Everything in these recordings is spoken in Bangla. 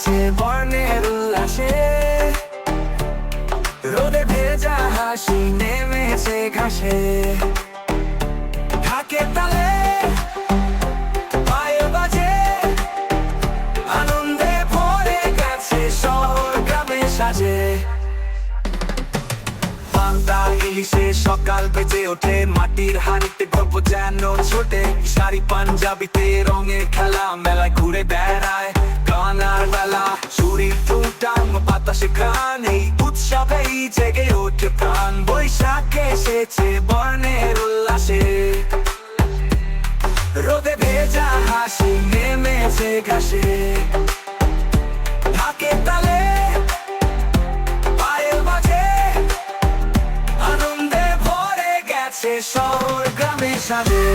এসেছে বর্ণের উল্লাসে, রোদে ভেজা হাসি নেমেছে ঘাসে। ঢাকের তালে পায়ে বাজে, আনন্দে ভরে গেছে শহর গ্রামে সাজে। পান্তা ইলিশে সকাল বেজে ওঠে, মাটির হাঁড়িতে গল্প যেন ছোটে। শাড়ি পাঞ্জাবিতে রঙের খেলা, মেলায় ঘুরে বেড়ায় গান আর বেলা। চুরির টুংটাং বাতাসে গান, এই উৎসবেই জেগে ওঠে প্রাণ। বৈশাখ এসেছে বর্ণের উল্লাসে, রোদে ভেজা হাসি নেমেছে ঘাসে। ঢাকের তালে পায়েল বাজে, আনন্দে ভরে গেছে শহর গ্রামে সাজে।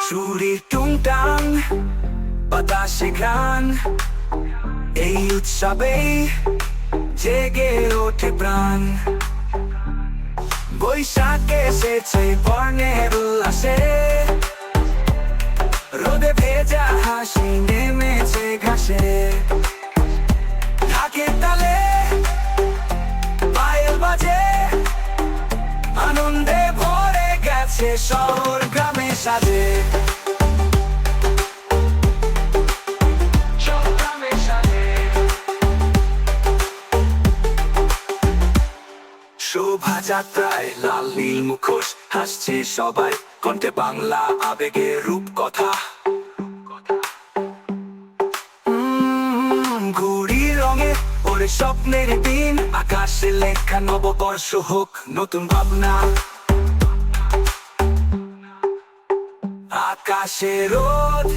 চুরির টুংটাং বাতাসে গান, এই উৎসবেই জেগে ওঠে প্রাণ। বৈশাখ এসেছে বর্ণের উল্লাসে, রোদে ভেজা হাসি নেমেছে ঘাসে। ঢাকের তালে পায়েল বাজে, আনন্দে ভরে গেছে শহর গ্রামে সাজে। শোভাযাত্রায় লাল নীল মুখোশ, হাসছে সবাই কণ্ঠে বাংলা আবেগের রূপকথা। ঘুড়ির রঙে ওরে স্বপ্নের দিন, আকাশে লেখা নববর্ষ হোক নতুন ভাবনা। আকাশে রোদ,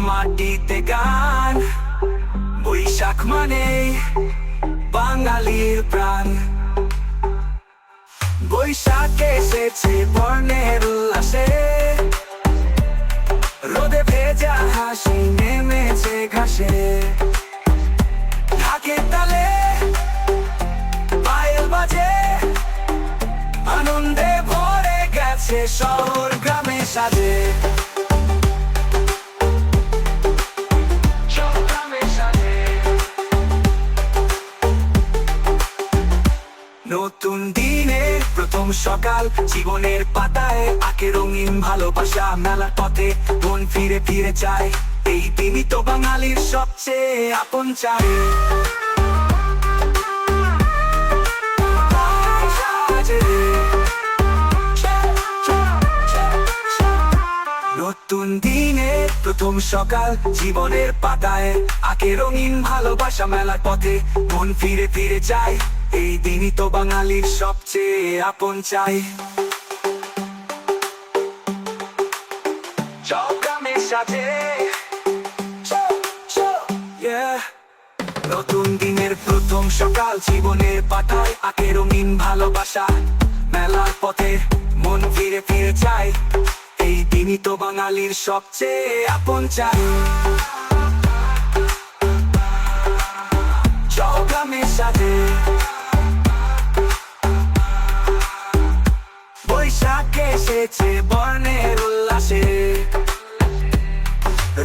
মাটিতে গান, বৈশাখ মানে বাঙালির প্রাণ। বৈশাখ এসেছে বর্ণের উল্লাসে, রোদে ভেজা হাসি নেমেছে ঘাসে। ঢাকের তালে পায়েল বাজে, আনন্দে ভরে গেছে শহর গ্রামে সাজে। নতুন দিনের প্রথম সকাল, জীবনের পাতায় আঁকে রঙিন ভালোবাসা। মেলার পথে মন ফিরে ফিরে যায়, এই দিনই তো বাঙালির সবচেয়ে আপন চাই। নতুন দিনের প্রথম সকাল, জীবনের পাতায় আঁকে রঙিন ভালোবাসা। মেলার পথে মন ফিরে ফিরে যায়, এই দিনই তো বাঙালির সবচেয়ে আপন চাই। গ্রামে সাজে, নতুন দিনের প্রথম সকাল, জীবনের পাতায় আঁকে রঙিন ভালোবাসা। মেলার পথে মন ফিরে ফিরে যায়, এই দিনই তো বাঙালির সবচেয়ে আপন চাই। গ্রামে সাজে, বৈশাখ এসেছে বর্ণের উল্লাসে,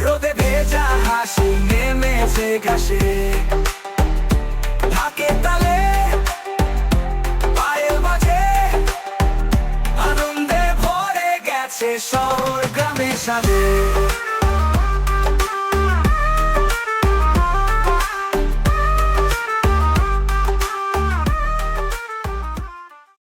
রোদে ভেজা হাসি নেমেছে ঘাসে। ঢাকের তালে পায়েল বাজে, আনন্দে ভরে গেছে শহর গ্রামে সাজে।